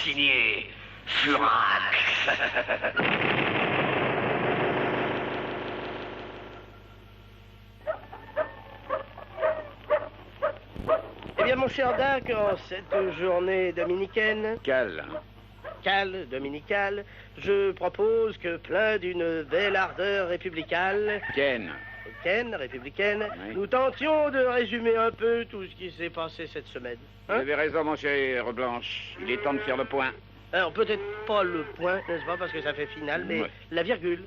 signé Furax. Eh bien, mon cher Dac, en cette journée dominicaine... Calme. Dominicale, je propose que, plein d'une belle ardeur républicaine... républicaine, Oui. nous tentions de résumer un peu tout ce qui s'est passé cette semaine. Vous avez raison, mon cher Blanche. Il est temps de faire le point. Alors, peut-être pas le point, n'est-ce pas, parce que ça fait final, mais Ouais. la virgule.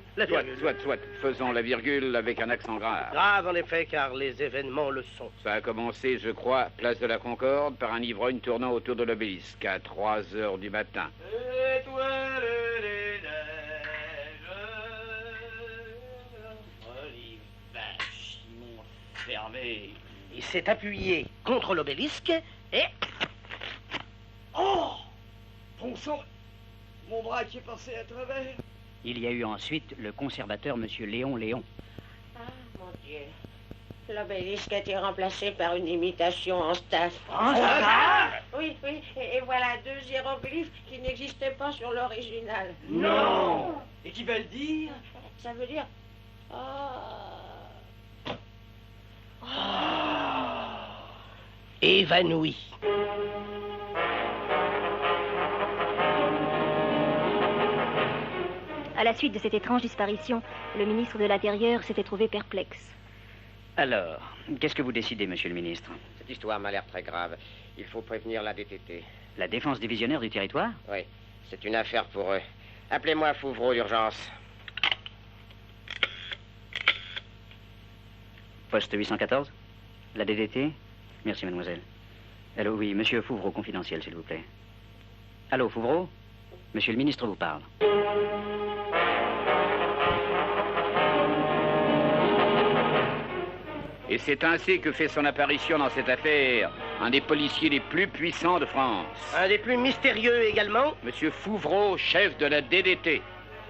Soit. Faisons la virgule avec un accent grave. Grave, en effet, car les événements le sont. Ça a commencé, je crois, place de la Concorde, par un ivrogne tournant autour de l'obélisque à 3 heures du matin. Étoiles des neiges, vaches, ils m'ont fermé. Il s'est appuyé contre l'obélisque et... Oh! Bon sang, mon bras qui est passé à travers. Il y a eu ensuite le conservateur, Monsieur Léon. Ah, mon Dieu. L'obélisque a été remplacé par une imitation en staff. En staff? Oui, et voilà 2 hiéroglyphes qui n'existaient pas sur l'original. Non! Et qui veulent dire? Ça veut dire... Évanoui. À la suite de cette étrange disparition, le ministre de l'Intérieur s'était trouvé perplexe. Alors, qu'est-ce que vous décidez, monsieur le ministre? Cette histoire m'a l'air très grave. Il faut prévenir la DTT. La défense divisionnaire du territoire? Oui, c'est une affaire pour eux. Appelez-moi Fouvreau d'urgence. Poste 814? La DDT? Merci, mademoiselle. Allô, oui, monsieur Fouvreau, confidentiel, s'il vous plaît. Allô, Fouvreau? Monsieur le ministre vous parle. Et c'est ainsi que fait son apparition dans cette affaire un des policiers les plus puissants de France. Un des plus mystérieux également. Monsieur Fouvreau, chef de la DDT.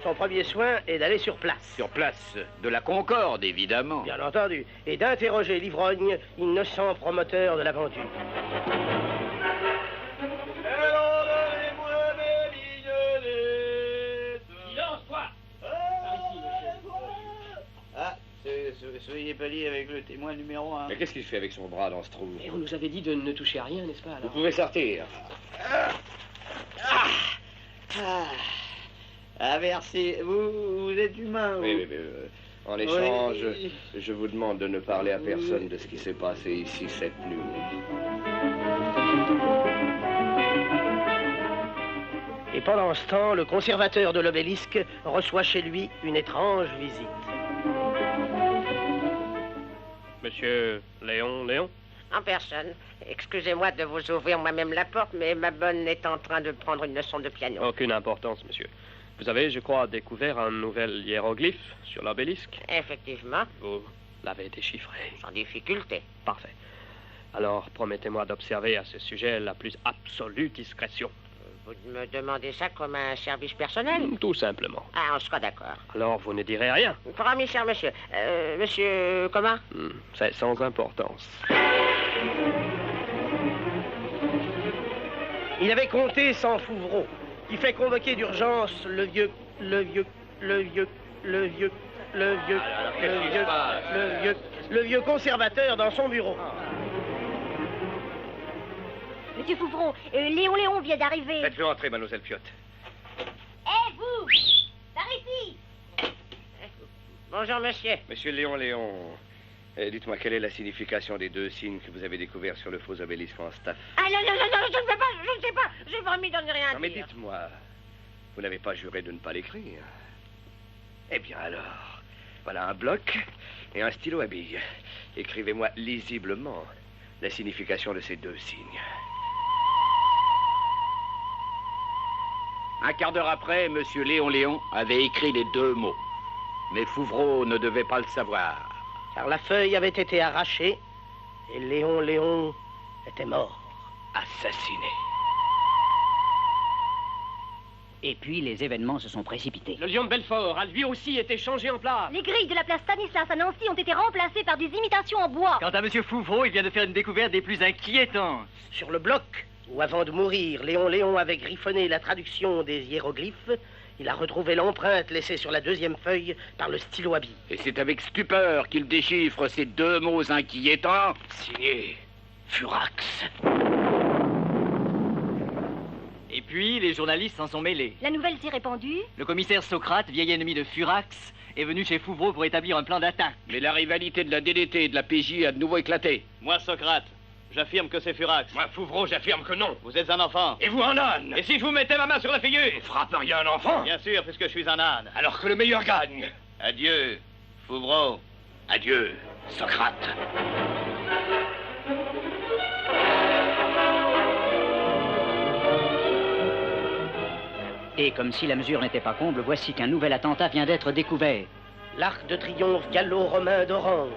Son premier soin est d'aller sur place. Sur place de la Concorde, évidemment. Bien entendu. Et d'interroger l'ivrogne, innocent promoteur de l'aventure. Silence, toi! Ah, soyez poli avec le témoin numéro 1. Mais qu'est-ce qu'il fait avec son bras dans ce trou? Et on nous avait dit de ne toucher à rien, n'est-ce pas, Vous alors? pouvez sortir. Ah, merci. Vous êtes humain, vous? Oui. En échange, Oui. je vous demande de ne parler à personne de ce qui s'est passé ici cette nuit. Et pendant ce temps, le conservateur de l'obélisque reçoit chez lui une étrange visite. Monsieur Léon? En personne. Excusez-moi de vous ouvrir moi-même la porte, mais ma bonne est en train de prendre une leçon de piano. Aucune importance, monsieur. Vous avez, je crois, découvert un nouvel hiéroglyphe sur l'obélisque. Effectivement, Vous l'avez déchiffré. sans difficulté. Parfait. Alors, promettez-moi d'observer à ce sujet la plus absolue discrétion. Vous me demandez ça comme un service personnel? Tout simplement. Ah, on sera d'accord. Alors, vous ne direz rien. Promis, cher monsieur. Monsieur, comment? C'est sans importance. Il avait compté sans Fouvreau, qui fait convoquer d'urgence le vieux conservateur dans son bureau. Monsieur Fouvreau, Léon vient d'arriver. Faites-le entrer, mademoiselle Piotte. Hé, vous! Par ici! Bonjour, monsieur. Monsieur Léon, dites-moi, quelle est la signification des 2 signes que vous avez découverts sur le faux obélisque en staff? Ah, non, je ne sais pas. J'ai promis de ne rien Non, mais dire. dites-moi, vous n'avez pas juré de ne pas l'écrire? Eh bien alors, voilà un bloc et un stylo à billes. Écrivez-moi lisiblement la signification de ces 2 signes. Un quart d'heure après, monsieur Léon avait écrit les 2 mots. Mais Fouvreau ne devait pas le savoir. Car la feuille avait été arrachée et Léon était mort. Assassiné. Et puis, les événements se sont précipités. Le lion de Belfort a lui aussi été changé en place. Les grilles de la place Stanislas à Nancy ont été remplacées par des imitations en bois. Quant à Monsieur Fouvreau, il vient de faire une découverte des plus inquiétantes. Sur le bloc, où avant de mourir, Léon avait griffonné la traduction des hiéroglyphes, il a retrouvé l'empreinte laissée sur la deuxième feuille par le stylo à billes. Et c'est avec stupeur qu'il déchiffre ces deux mots inquiétants. Signé Furax. Et puis, les journalistes s'en sont mêlés. La nouvelle s'est répandue. Le commissaire Socrate, vieil ennemi de Furax, est venu chez Fouvreau pour établir un plan d'attaque. Mais la rivalité de la DDT et de la PJ a de nouveau éclaté. Moi, Socrate, j'affirme que c'est Furax. Moi, Fouvreau, j'affirme que non. Vous êtes un enfant. Et vous, un âne. Et si je vous mettais ma main sur la figure? Vous frapperiez un enfant? Bien sûr, puisque je suis un âne. Alors que le meilleur gagne. Adieu, Fouvreau. Adieu, Socrate. Et comme si la mesure n'était pas comble, voici qu'un nouvel attentat vient d'être découvert. L'arc de triomphe gallo-romain d'Orange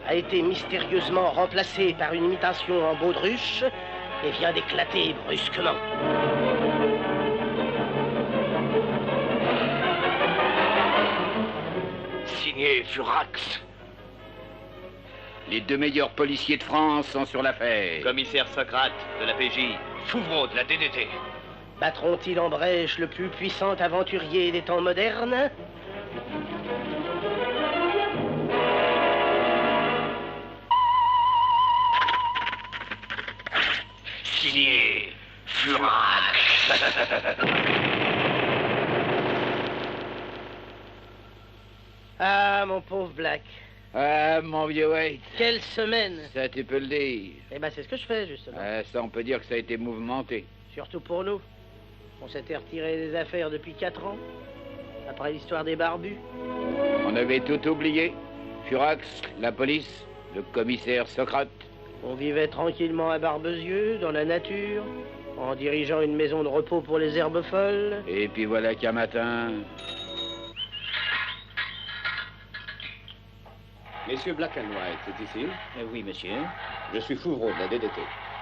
a été mystérieusement remplacé par une imitation en baudruche et vient d'éclater brusquement. Signé Furax. Les deux meilleurs policiers de France sont sur l'affaire. Commissaire Socrate, de la PJ. Fouvreau de la DDT. Battront-ils en brèche le plus puissant aventurier des temps modernes? Signé Furax. Ah, mon pauvre Black. Ah, mon vieux Wade. Quelle semaine! Ça, tu peux le dire. Eh ben, c'est ce que je fais, justement. Ça, on peut dire que ça a été mouvementé. Surtout pour nous. On s'était retiré des affaires depuis 4 ans, après l'histoire des barbus. On avait tout oublié. Furax, la police, le commissaire Socrate. On vivait tranquillement à Barbezieux, dans la nature, en dirigeant une maison de repos pour les herbes folles. Et puis voilà qu'un matin... Messieurs Black and White, c'est ici? Oui, monsieur. Je suis Fouvreau de la DDT.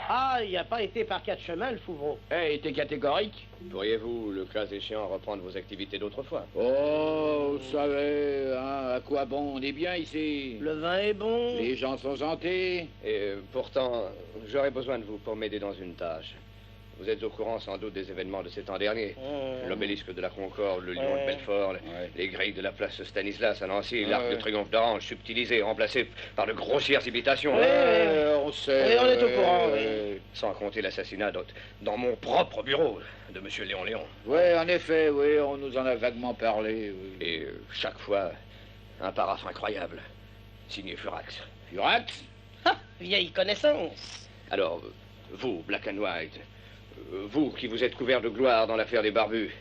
Ah, il n'y a pas été par 4 chemins, le Fouvreau. Hey, t'es catégorique? Pourriez-vous, le cas échéant, reprendre vos activités d'autrefois? Oh, vous savez, hein, à quoi bon? On est bien ici. Le vin est bon. Les gens sont gentils. Et pourtant, j'aurais besoin de vous pour m'aider dans une tâche. Vous êtes au courant sans doute des événements de ces temps derniers. L'obélisque de la Concorde, le lion de Belfort, les grilles de la place Stanislas à Nancy, l'arc de triomphe d'Orange subtilisé, remplacé par de grossières imitations. On sait. Oui, on est au courant, oui. Sans compter l'assassinat dans mon propre bureau de Monsieur Léon. Oui, en effet, oui, on nous en a vaguement parlé. Oui. Et chaque fois, un paraphe incroyable, signé Furax. Furax? Ah, vieille connaissance. Alors, vous, Black and White, vous qui vous êtes couvert de gloire dans l'affaire des barbus,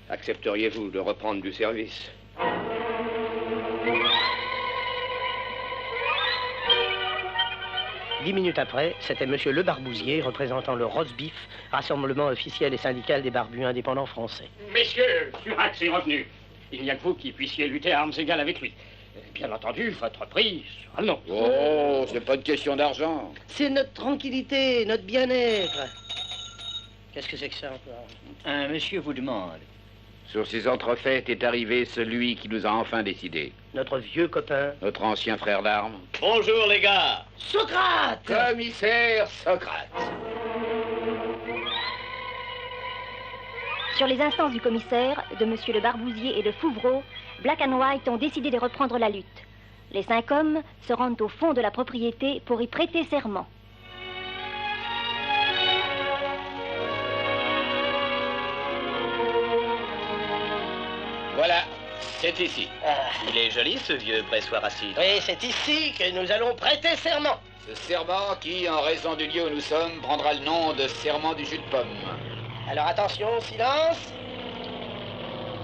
accepteriez-vous de reprendre du service? Dix minutes après, c'était Monsieur Le Barbousier, représentant le Rosbif, rassemblement officiel et syndical des barbus indépendants français. Messieurs, Furax est revenu. Il n'y a que vous qui puissiez lutter à armes égales avec lui. Bien entendu, votre prix sera non. Oh, c'est pas une question d'argent. C'est notre tranquillité, notre bien-être. Qu'est-ce que c'est que ça encore? Un monsieur vous demande. Sur ces entrefaites est arrivé celui qui nous a enfin décidé. Notre vieux copain. Notre ancien frère d'armes. Bonjour, les gars. Socrate! Commissaire Socrate. Sur les instances du commissaire, de M. Le Barbousier et de Fouvreau, Black and White ont décidé de reprendre la lutte. Les 5 hommes se rendent au fond de la propriété pour y prêter serment. Voilà, c'est ici. Il est joli, ce vieux pressoir acide. Oui, c'est ici que nous allons prêter serment. Ce serment qui, en raison du lieu où nous sommes, prendra le nom de serment du jus de pomme. Alors attention, silence.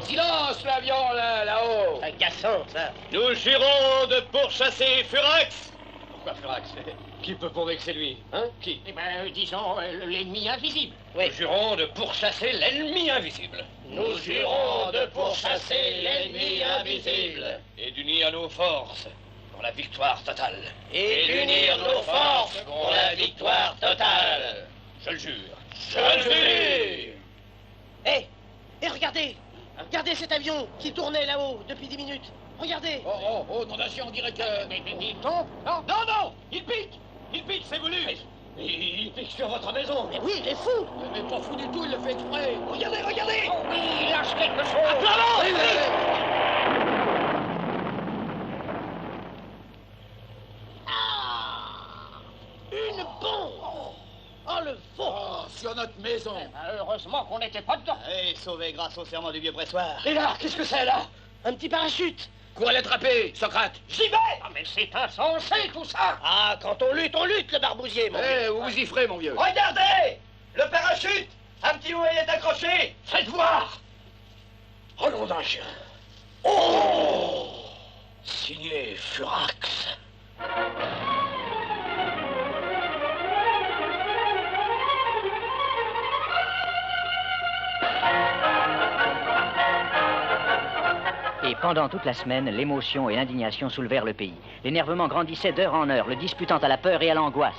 Silence, l'avion, là-haut. C'est agaçant, ça. Nous jurons de pourchasser Furax. Pourquoi Furax? Qui peut prouver que c'est lui? Hein? Qui? Eh ben, disons, l'ennemi invisible. Nous jurons de pourchasser l'ennemi invisible. Nous jurons de pourchasser l'ennemi invisible. Et d'unir nos forces pour la victoire totale. Et d'unir nos forces pour la victoire totale. Je le jure. Je le jure. Hé, regardez. Regardez cet avion qui tournait là-haut depuis 10 minutes. Regardez. Oh, non, on dirait que... Non, Non, il pique. Il pique, c'est voulu. Il pique sur votre maison. Mais oui, il est fou. Mais pas fou du tout, il le fait exprès. Regardez, regardez. Oh oui, il lâche quelque chose. À plat ventre. Oui, oui. Une bombe. Oh, le faux. Oh, sur notre maison. Heureusement qu'on n'était pas dedans. Et sauvé grâce au serment du vieux pressoir. Et là, qu'est-ce que c'est, là? Un petit parachute. Quoi l'attraper, Socrate? J'y vais. Ah, mais c'est insensé, tout ça. Ah, quand on lutte, le barbousier, mon vieux. Vous vous y ferez, mon vieux. Regardez! Le parachute! Un petit mot est accroché! Faites voir. Oh, nom d'un chien. Oh! Signé Furax. Et pendant toute la semaine, l'émotion et l'indignation soulevèrent le pays. L'énervement grandissait d'heure en heure, le disputant à la peur et à l'angoisse.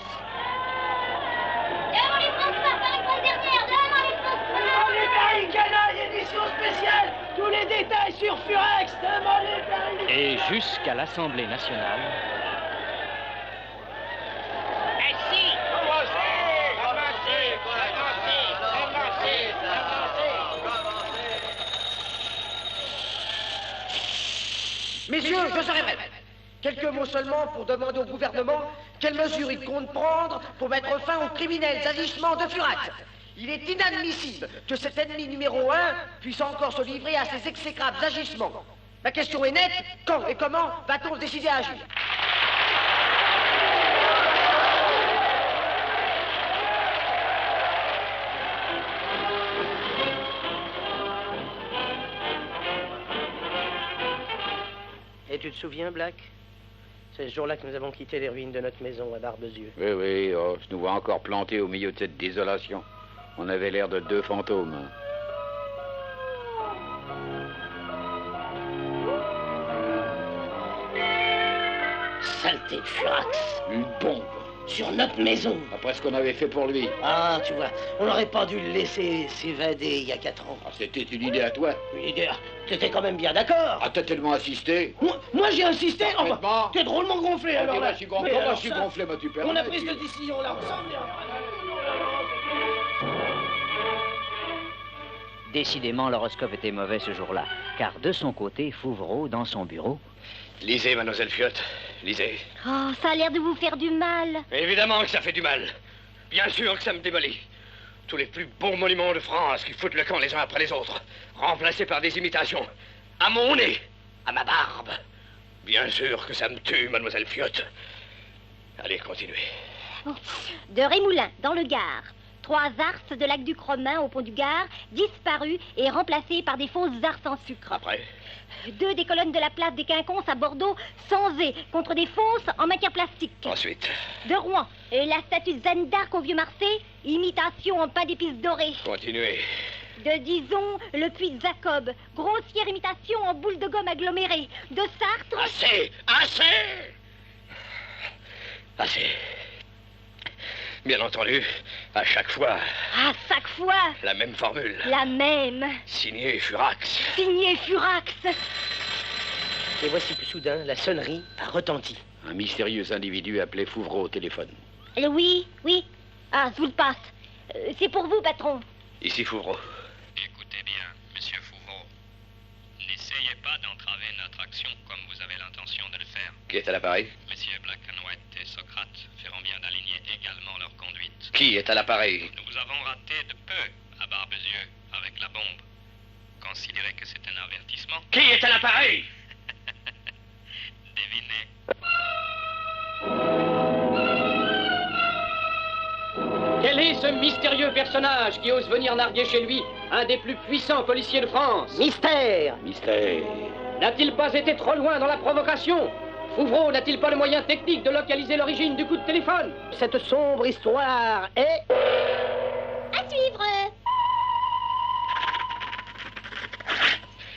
Devant les Français, par la dernière, devant les Français. Les Barricades, édition spéciale. Tous les détails sur Furex. Devant les Barricades. Et jusqu'à l'Assemblée nationale, Messieurs, je serai bref. Quelques mots seulement pour demander au gouvernement quelles mesures il compte prendre pour mettre fin aux criminels agissements de Furax. Il est inadmissible que cet ennemi numéro 1 puisse encore se livrer à ces exécrables agissements. La question est nette, quand et comment va-t-on se décider à agir? Et tu te souviens, Black? C'est ce jour-là que nous avons quitté les ruines de notre maison à Barbezieux. Oui, oui, oh, je nous vois encore plantés au milieu de cette désolation. On avait l'air de deux fantômes. Saleté de Furax. Une bombe. Sur notre maison. Après ce qu'on avait fait pour lui. Ah, tu vois, on n'aurait pas dû le laisser s'évader il y a 4 ans. Ah, c'était une idée à toi. Une idée, t'étais quand même bien d'accord. Ah, t'as tellement insisté. Moi j'ai insisté. Complètement. T'es drôlement gonflé Ah, alors moi, là. je suis gonflé, Mais moi, alors je suis ça, gonflé, moi, tu perds. On a pris cette décision là ensemble. Décidément, l'horoscope était mauvais ce jour-là, car de son côté, Fouvreau, dans son bureau... Lisez, mademoiselle Fiotte, lisez. Oh, ça a l'air de vous faire du mal. Évidemment que ça fait du mal. Bien sûr que ça me démolit. Tous les plus beaux monuments de France qui foutent le camp les uns après les autres, remplacés par des imitations. À mon nez, à ma barbe. Bien sûr que ça me tue, mademoiselle Fiotte. Allez, continuez. Oh. De Rémoulin, dans le Gard. 3 arces de lac du Romain au pont du Gard, disparus et remplacés par des fausses arces en sucre. Après? 2 des colonnes de la place des Quinconces à Bordeaux, sanzées contre des fausses en matière plastique. Ensuite? De Rouen, la statue de Jeanne d'Arc au Vieux-Marseille, imitation en pain d'épices dorées. Continuez. De Dison, le puits de Jacob, grossière imitation en boule de gomme agglomérée. De Sartre... Assez! Assez! Assez. Bien entendu, à chaque fois, À chaque fois, la même formule. la même. Signé Furax. Signé Furax. Et voici que soudain, la sonnerie a retenti. Un mystérieux individu appelé Fouvreau au téléphone. Oui, oui. Ah, je vous le passe. C'est pour vous, patron. Ici Fouvreau. Écoutez bien, monsieur Fouvreau. N'essayez pas d'entraver notre action comme vous avez l'intention de le faire. Qui est à l'appareil? Messieurs Black and White et Socrate feront bien d'aligner également leur conduite. Qui est à l'appareil? Nous avons raté de peu à Barbezieux avec la bombe. Considérez que c'est un avertissement. Qui est à l'appareil? Devinez. Quel est ce mystérieux personnage qui ose venir narguer chez lui un des plus puissants policiers de France? Mystère. Mystère. N'a-t-il pas été trop loin dans la provocation? Fouvreau n'a-t-il pas le moyen technique de localiser l'origine du coup de téléphone? Cette sombre histoire est... À suivre.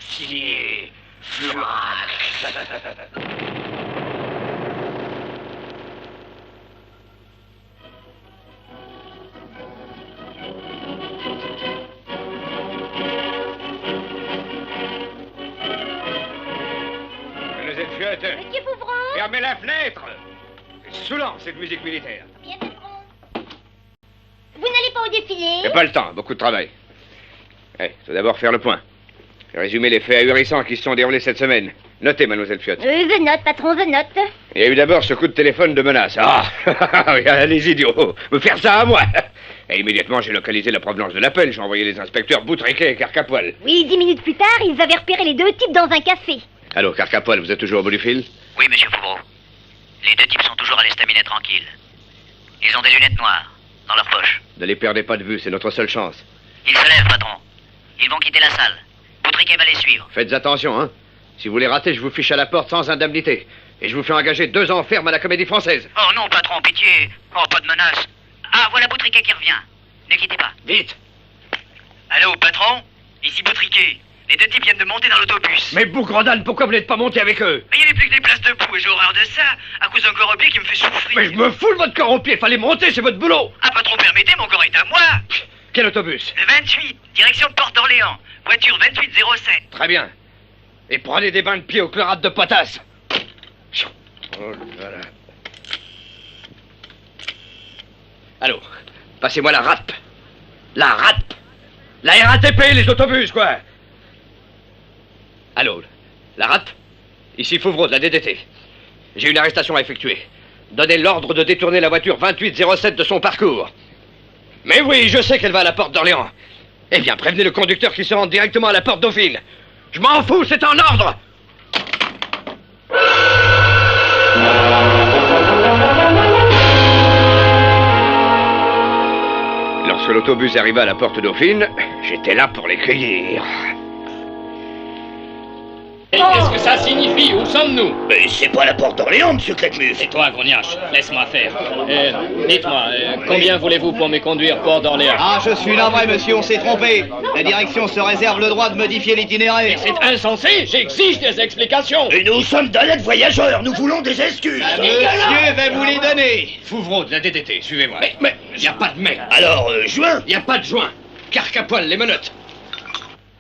Signé Furax. Mademoiselle Fiotte, Monsieur Fouvreau. fermez la fenêtre. C'est saoulant, cette musique militaire. Bien, patron. au défilé? J'ai pas le temps, beaucoup de travail. Tout d'abord faire le point. Résumer les faits ahurissants qui se sont déroulés cette semaine. Notez, mademoiselle Fiot. Je note, patron, je note. Il y a eu d'abord ce coup de téléphone de menace. Ah, les idiots, me faire ça à moi. Et immédiatement, j'ai localisé la provenance de l'appel. J'ai envoyé les inspecteurs Boutriquet et Carcapoil. Oui, 10 minutes plus tard, ils avaient repéré les deux types dans un café. Allô, Carcapoil, vous êtes toujours au bout du fil? Oui, monsieur Fouvreau. Les deux types sont toujours à l'estaminet tranquille. Ils ont des lunettes noires dans leur poche. Ne les perdez pas de vue, c'est notre seule chance. Ils se lèvent, patron. Ils vont quitter la salle. Boutriquet va les suivre. Faites attention, hein. Si vous les ratez, je vous fiche à la porte sans indemnité. Et je vous fais engager 2 ans ferme à la Comédie Française. Oh non, patron, pitié. Oh, pas de menace. Ah, voilà Boutriquet qui revient. Ne quittez pas. Vite. Allô, patron? Ici Boutriquet. Les deux types viennent de monter dans l'autobus. Mais Bougredane, pourquoi vous n'êtes pas monté avec eux? Mais il n'y avait plus que des places debout et j'ai horreur de ça. À cause d'un corps au pied qui me fait souffrir. Mais je me fous de votre corps au pied, fallait monter, c'est votre boulot. Ah, patron, permettez, mon corps est à moi. Quel autobus? Le 28, direction de Porte d'Orléans. Voiture 2807. Très bien. Et prenez des bains de pied au chlorate de potasse. Oh là là. Allô, passez-moi la RATP. La RATP. La RATP, les autobus, quoi. Allô, la RATP. Ici Fouvreau de la DDT. J'ai une arrestation à effectuer. Donnez l'ordre de détourner la voiture 2807 de son parcours. Mais oui, je sais qu'elle va à la Porte d'Orléans. Eh bien, prévenez le conducteur qui se rende directement à la Porte Dauphine. Je m'en fous, c'est en ordre. Lorsque l'autobus arriva à la Porte Dauphine, j'étais là pour les cueillir. Et qu'est-ce que ça signifie? Où sommes-nous? Mais c'est pas la Porte d'Orléans, monsieur Clécmus. C'est toi, Grognache. Laisse-moi faire. Dites-moi, combien voulez-vous pour me conduire Port d'Orléans? Ah, je suis navré, monsieur, on s'est trompé. La direction se réserve le droit de modifier l'itinéraire. C'est insensé, j'exige des explications. Et nous sommes d'honnêtes voyageurs, nous voulons des excuses. Monsieur va vous les donner. Fouvreau de la DDT, suivez-moi. Mais, y a pas de mais. Alors, juin? Y a pas de juin. Carcapoil, les menottes.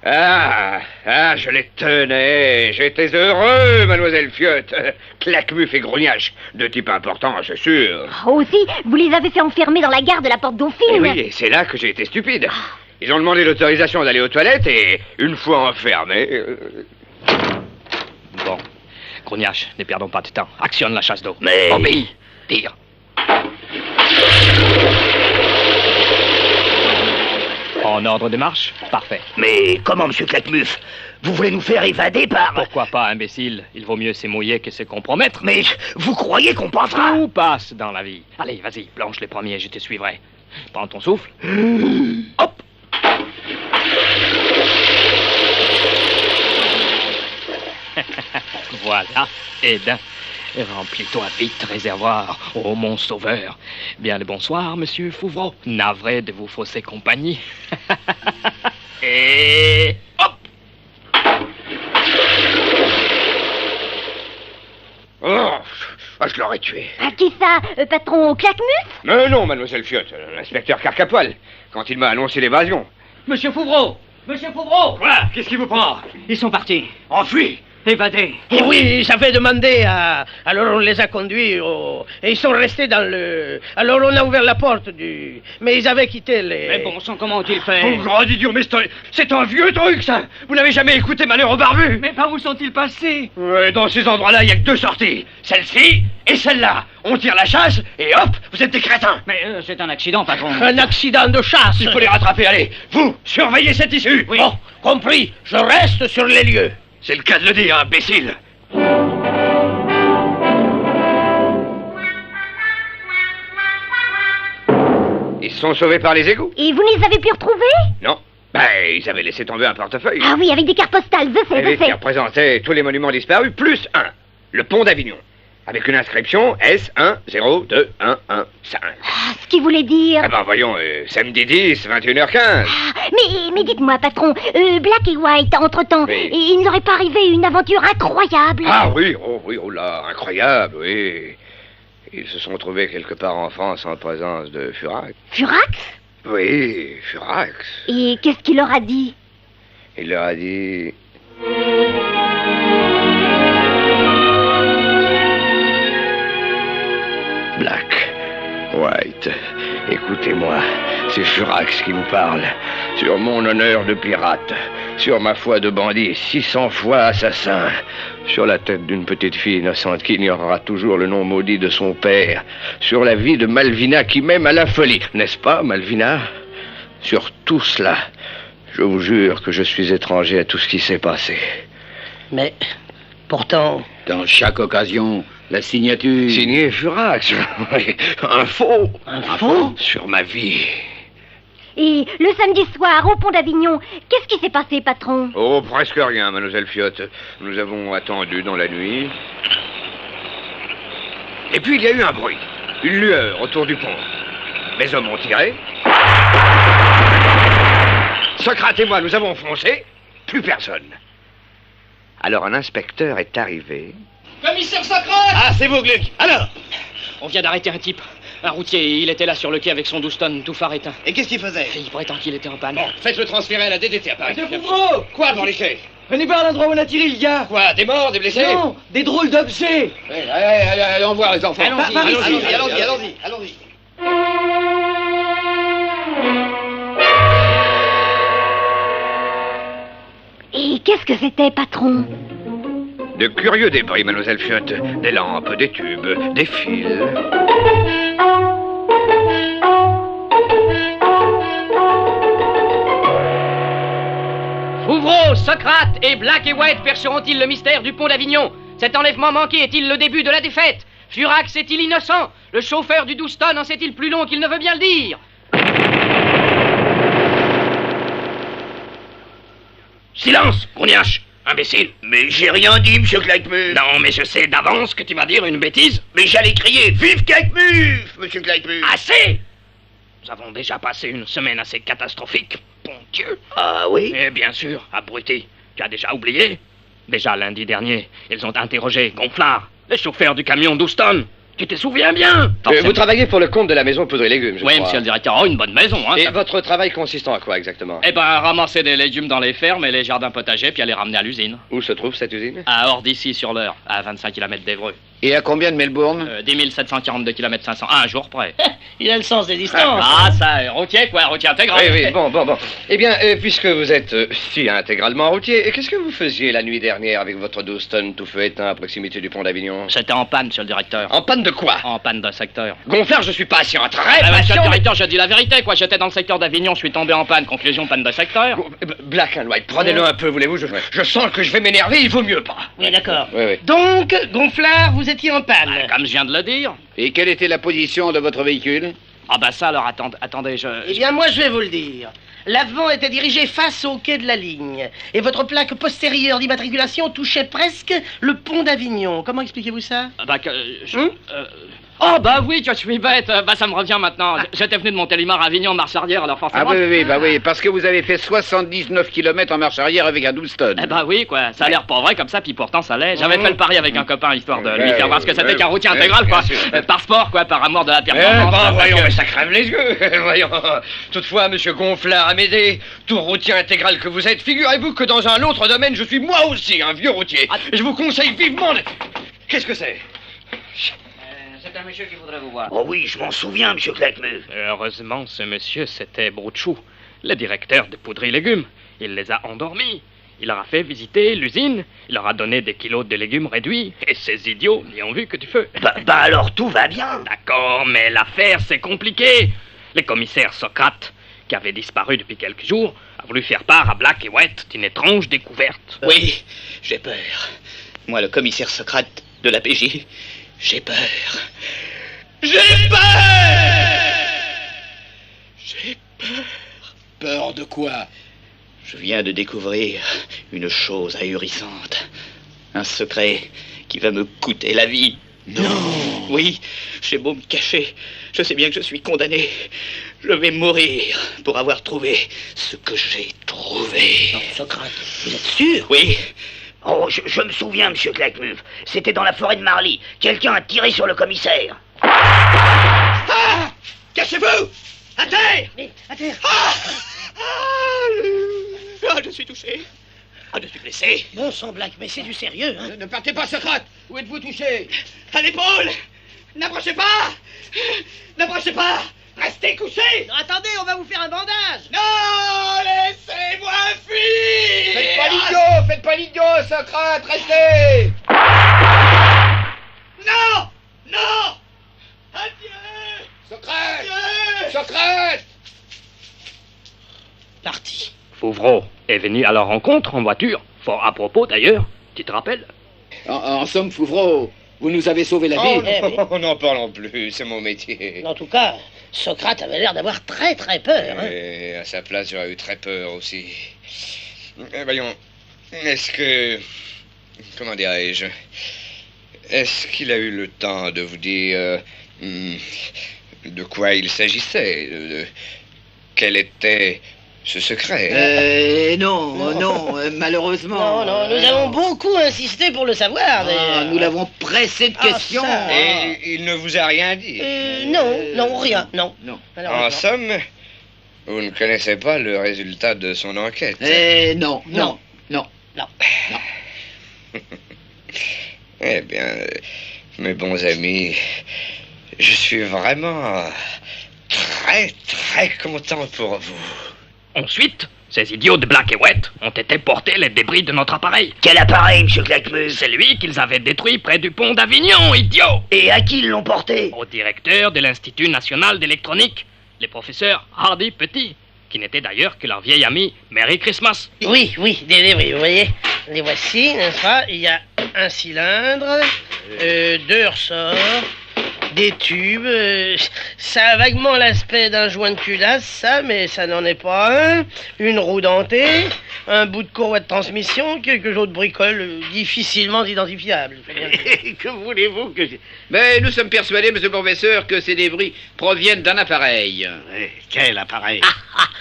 Je les tenais. J'étais heureux, mademoiselle Fiot. Claquemuf et Grognache. Deux types importants, c'est sûr. Aussi, vous les avez fait enfermer dans la gare de la Porte Dauphine. Et oui, et c'est là que j'ai été stupide. Ils ont demandé l'autorisation d'aller aux toilettes et, une fois enfermés... Bon. Grognache, ne perdons pas de temps. Actionne la chasse d'eau. Mais... Obéis. Tire. En ordre de marche? Parfait. Mais comment, monsieur Claquemuf? Vous voulez nous faire évader par... Pourquoi pas, imbécile? Il vaut mieux se mouiller que se compromettre. Mais vous croyez qu'on passera? Tout passe dans la vie. Allez, vas-y, planche les premiers, je te suivrai. Prends ton souffle. Hop! Voilà, Eden. Remplis-toi vite, réservoir. Oh, mon sauveur. Bien le bonsoir, monsieur Fouvreau. Navré de vous fausser compagnie. Et... hop! Oh, je l'aurais tué. À qui ça, patron Claquemuf? Mais non, mademoiselle Fiot, l'inspecteur Carcapoil, quand il m'a annoncé l'évasion. Monsieur Fouvreau! Monsieur Fouvreau! Quoi? Qu'est-ce qui vous prend? Ils sont partis. Enfui! Évadés. Et oui, j'avais demandé à... Alors on les a conduits et ils sont restés dans le... Alors on a ouvert la porte du... Mais ils avaient quitté les... Mais bon sang, comment ont-ils fait? Oh, grand idiot, mais c'est un vieux truc, ça! Vous n'avez jamais écouté Malheur au barbu? Mais par où sont-ils passés? Ouais, dans ces endroits-là, il n'y a que 2 sorties. Celle-ci et celle-là. On tire la chasse et hop, vous êtes des crétins. Mais c'est un accident, patron. Un accident de chasse. Il faut les rattraper, allez. Vous, surveillez cette issue. Oui. Bon, compris. Je reste sur les lieux. C'est le cas de le dire, imbécile. Ils se sont sauvés par les égouts? Et vous les avez pu retrouver? Non. Ben, ils avaient laissé tomber un portefeuille. Ah oui, avec des cartes postales, je sais. Qui représentait tous les monuments disparus, plus un. Le pont d'Avignon. Avec une inscription S102115. Ce qui voulait dire... Ah ben voyons, samedi 10, 21h15. Mais dites-moi, patron, Black et White, entre-temps, Oui. il n'aurait pas arrivé une aventure incroyable? Ah oui, oh là, incroyable, oui. Ils se sont trouvés quelque part en France en présence de Furax. Furax? Oui, Furax. Et qu'est-ce qu'il leur a dit? Il leur a dit... Black, White, écoutez-moi. C'est Furax qui vous parle. Sur mon honneur de pirate, sur ma foi de bandit, 600 fois assassin, sur la tête d'une petite fille innocente qui ignorera toujours le nom maudit de son père, sur la vie de Malvina qui m'aime à la folie. N'est-ce pas, Malvina? Sur tout cela, je vous jure que je suis étranger à tout ce qui s'est passé. Mais, pourtant... Dans chaque occasion, la signature... Signé Furax. Un faux. Un faux? Sur ma vie. Et le samedi soir, au pont d'Avignon, qu'est-ce qui s'est passé, patron? Oh, presque rien, mademoiselle Fiotte. Nous avons attendu dans la nuit. Et puis il y a eu un bruit, une lueur autour du pont. Mes hommes ont tiré. Socrate et moi, nous avons foncé. Plus personne. Alors un inspecteur est arrivé. Commissaire Socrate! Ah, c'est vous, Gluck. Alors? On vient d'arrêter un type. Un routier, il était là sur le quai avec son 12 tonnes, tout phare éteint. Et qu'est-ce qu'il faisait? Il prétend qu'il était en panne. Bon, faites-le transférer à la DDT à Paris. Monsieur Fouvrot! Quoi dans les quais? Venez voir l'endroit où on a tiré le gars. Quoi? Des morts, des blessés? Non, des drôles d'objets. Allez, on voit les enfants. Allons-y. Allons-y. Et qu'est-ce que c'était, patron? De curieux débris, mademoiselle Fiotte. Des lampes, des tubes, des fils. Fouvrot, Socrate et Black et White perceront-ils le mystère du pont d'Avignon? Cet enlèvement manqué est-il le début de la défaite? Furax est-il innocent? Le chauffeur du 12 tonnes en sait-il plus long qu'il ne veut bien le dire? Silence, Grognache, imbécile. Mais j'ai rien dit, monsieur Claquemuse. Non, mais je sais d'avance que tu vas dire une bêtise. Mais j'allais crier « Vive Claquemuse !» monsieur Claquemuse. Assez! Nous avons déjà passé une semaine assez catastrophique. Bon Dieu. Ah oui? Et bien sûr, abruti. Tu as déjà oublié? Déjà lundi dernier, ils ont interrogé Gonflard, le chauffeur du camion 12 tonnes. Tu te souviens bien? Vous travaillez pour le compte de la maison Poudre et Légumes, je crois. Oui, monsieur le directeur. Oh, une bonne maison, hein. Et votre travail consistant à quoi exactement? Eh ben, ramasser des légumes dans les fermes et les jardins potagers, puis aller ramener à l'usine. Où se trouve cette usine? À hors d'ici, sur l'heure, à 25 km d'Évreux. Et à combien de Melbourne? 10 742 km 500, un jour près. Il a le sens des distances. Ah, ça, routier, quoi, routier intégral. Oui, bon. Eh bien, puisque vous êtes si intégralement routier, qu'est-ce que vous faisiez la nuit dernière avec votre 12 tonnes tout feu éteint à proximité du pont d'Avignon? J'étais en panne, monsieur le directeur. En panne de quoi? En panne d'un secteur. Gonflard, je suis patient, très Monsieur patient. le directeur, je dis la vérité, quoi. J'étais dans le secteur d'Avignon, je suis tombé en panne. Conclusion, panne de secteur. Black and White, prenez-le un peu, voulez-vous? Je sens que je vais m'énerver, il vaut mieux pas. Oui, d'accord. Oui. Donc, Gonflard, vous étiez en panne. Comme je viens de le dire. Et quelle était la position de votre véhicule? Ah bah ça, alors attendez, Eh bien, moi, je vais vous le dire. L'avant était dirigé face au quai de la ligne. Et votre plaque postérieure d'immatriculation touchait presque le pont d'Avignon. Comment expliquez-vous ça? Oh bah oui, que je suis bête. Bah ça me revient maintenant. J'étais venu de Montélimar à Avignon en marche arrière, alors forcément... Ah oui, parce que vous avez fait 79 km en marche arrière avec un 12 tonnes. Eh bah oui, quoi. Ça a l'air pas vrai comme ça, puis pourtant ça l'est. J'avais fait le pari avec un copain, histoire de lui faire voir ce que c'était qu'un routier intégral, quoi. Par sport, quoi, par amour de la performance. Voyons, mais ça crève les yeux. Voyons. Toutefois, monsieur Gonflard, à m'aider, tout routier intégral que vous êtes, figurez-vous que dans un autre domaine, je suis moi aussi un vieux routier. Je vous conseille vivement de... Qu'est-ce que c'est? C'est un monsieur qui voudrait vous voir. Oh oui, je m'en souviens, monsieur Claquemuse. Heureusement, ce monsieur, c'était Brouchou, le directeur de Poudre et Légumes. Il les a endormis. Il leur a fait visiter l'usine. Il leur a donné des kilos de légumes réduits. Et ces idiots n'y ont vu que du feu. Bah alors tout va bien. D'accord, mais l'affaire, c'est compliqué. Le commissaire Socrate, qui avait disparu depuis quelques jours, a voulu faire part à Black et White d'une étrange découverte. Oui, j'ai peur. Moi, le commissaire Socrate de la PJ, j'ai peur. J'ai peur! J'ai peur. Peur de quoi? Je viens de découvrir une chose ahurissante. Un secret qui va me coûter la vie. Non! Oui, j'ai beau me cacher, je sais bien que je suis condamné. Je vais mourir pour avoir trouvé ce que j'ai trouvé. Non, Socrate, vous êtes sûr? Oui. Oh, je me souviens, monsieur Claquemuse. C'était dans la forêt de Marly. Quelqu'un a tiré sur le commissaire. Ah! Cachez-vous! À terre! Mais, à terre! Je suis touché. Je suis blessé. Bon sang, Black, mais c'est du sérieux, hein? Ne partez pas, Socrate. Où êtes-vous touché? À l'épaule. N'approchez pas. N'approchez pas. Restez couché. Non, attendez, on va vous Socrate, restez! Non! Non! Adieu! Socrate! Adieu! Socrate! Parti. Fouvreau est venu à leur rencontre en voiture, fort à propos d'ailleurs, tu te rappelles? En somme, Fouvreau, vous nous avez sauvé la vie. Oh, n'en parlons plus, c'est mon métier. En tout cas, Socrate avait l'air d'avoir très peur. Hein. Et à sa place, j'aurais eu très peur aussi. Voyons, est-ce que... Comment dirais-je? Est-ce qu'il a eu le temps de vous dire de quoi il s'agissait? Quel était ce secret? Non, malheureusement. Non, nous avons beaucoup insisté pour le savoir. Nous l'avons pressé de questions. Et il ne vous a rien dit? Non, rien, non. En somme, vous ne connaissez pas le résultat de son enquête? Non. Eh bien, mes bons amis, je suis vraiment très content pour vous. Ensuite, ces idiots de Black et White ont été porter les débris de notre appareil. Quel appareil, monsieur Claquemuse? C'est lui qu'ils avaient détruit près du pont d'Avignon, idiot! Et à qui ils l'ont porté? Au directeur de l'Institut national d'électronique, les professeurs Hardy Petit, qui n'était d'ailleurs que leur vieille amie Merry Christmas. Oui, des débris, vous voyez. Les voici, n'est-ce pas? Il y a un cylindre, 2 ressorts, des tubes. Ça a vaguement l'aspect d'un joint de culasse, ça, mais ça n'en est pas un. Une roue dentée, un bout de courroie de transmission, quelques autres bricoles difficilement identifiables. Que voulez-vous que... Mais nous sommes persuadés, monsieur le professeur, que ces débris proviennent d'un appareil. Quel appareil?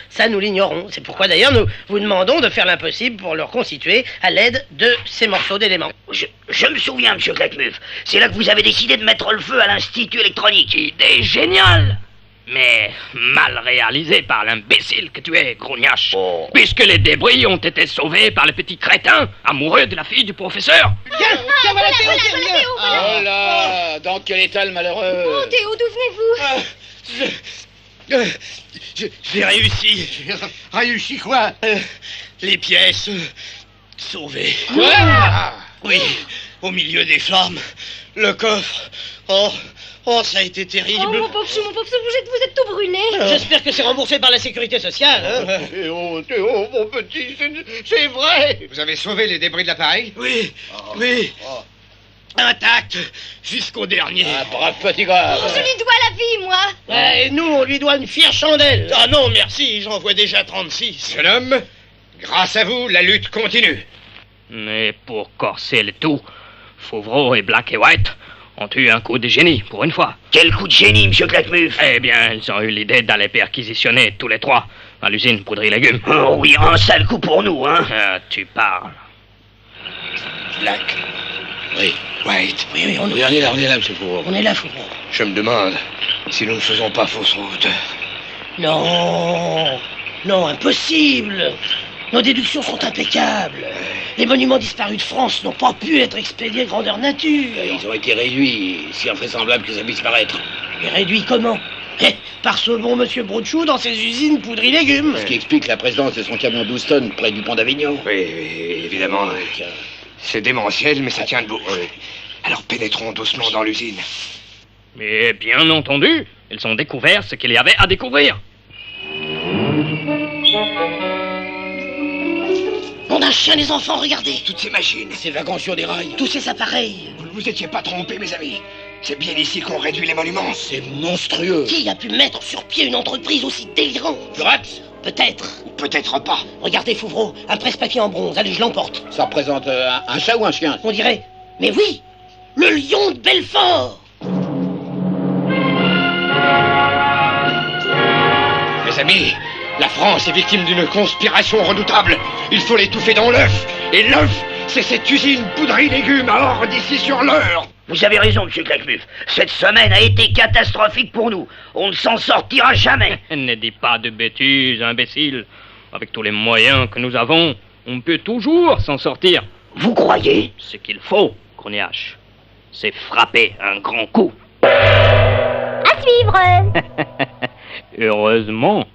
Ça, nous l'ignorons. C'est pourquoi, d'ailleurs, nous vous demandons de faire l'impossible pour le reconstituer à l'aide de ces morceaux d'éléments. Je me souviens, monsieur Claquemuse. C'est là que vous avez décidé de mettre le feu à l'Institut électronique. Idée géniale! Mais mal réalisée par l'imbécile que tu es, grognache. Puisque les débris ont été sauvés par le petit crétin, amoureux de la fille du professeur. Tiens, voilà Théo, Oh là, dans quel état le malheureux? Oh, Théo, d'où venez-vous? J'ai réussi. Réussi quoi? Les pièces sauvées. Quoi? Oui, au milieu des flammes. Le coffre. Oh, ça a été terrible. Oh, mon pauvre chou, vous êtes tout brûlé. J'espère que c'est remboursé par la sécurité sociale. Hein. Théo, mon petit, c'est vrai. Vous avez sauvé les débris de l'appareil? Oui. Intact jusqu'au dernier. Brave petit gars. Je lui dois la vie, moi. Et nous, on lui doit une fière chandelle. Ah non, merci, j'en vois déjà 36. Jeune homme, grâce à vous, la lutte continue. Mais pour corser le tout, Fouvreau et Black et White ont eu un coup de génie, pour une fois. Quel coup de génie, monsieur Claquemuse? Eh bien, ils ont eu l'idée d'aller perquisitionner tous les trois à l'usine Poudry Légumes. Oh oui, un sale coup pour nous, hein. Tu parles. Black. Oui. White. Oui, on est là, monsieur Fouvreau. On est là, Fouvreau. Je me demande si nous ne faisons pas fausse route. Non, impossible. Nos déductions sont impeccables. Les monuments disparus de France n'ont pas pu être expédiés grandeur nature. Ils ont été réduits, si invraisemblable qu'ils aient disparaître. Et réduits comment? Par ce bon monsieur Broutchou dans ses usines Poudry Légumes. Ce qui explique la présence de son camion 12 tonnes près du pont d'Avignon. Oui, évidemment. C'est démentiel, mais ça tient debout. Alors pénétrons doucement dans l'usine. Mais bien entendu, ils ont découvert ce qu'il y avait à découvrir. On a un chien, les enfants, regardez. Toutes ces machines. Ces wagons sur des rails. Tous ces appareils. Vous ne vous étiez pas trompés, mes amis. C'est bien ici qu'on réduit les monuments. C'est monstrueux. Qui a pu mettre sur pied une entreprise aussi délirante? Furax? Peut-être. Ou peut-être pas. Regardez, Fouvreau, un presse-papier en bronze. Allez, je l'emporte. Ça représente un chat ou un chien? On dirait. Mais oui, le lion de Belfort. Mes amis, la France est victime d'une conspiration redoutable. Il faut l'étouffer dans l'œuf. Et l'œuf, c'est cette usine Poudry Légumes à Orre d'ici sur l'heure. Vous avez raison, monsieur Claquemuse. Cette semaine a été catastrophique pour nous. On ne s'en sortira jamais. Ne dis pas de bêtises, imbécile. Avec tous les moyens que nous avons, on peut toujours s'en sortir. Vous croyez? Ce qu'il faut, Corniache, c'est frapper un grand coup. À suivre. Heureusement.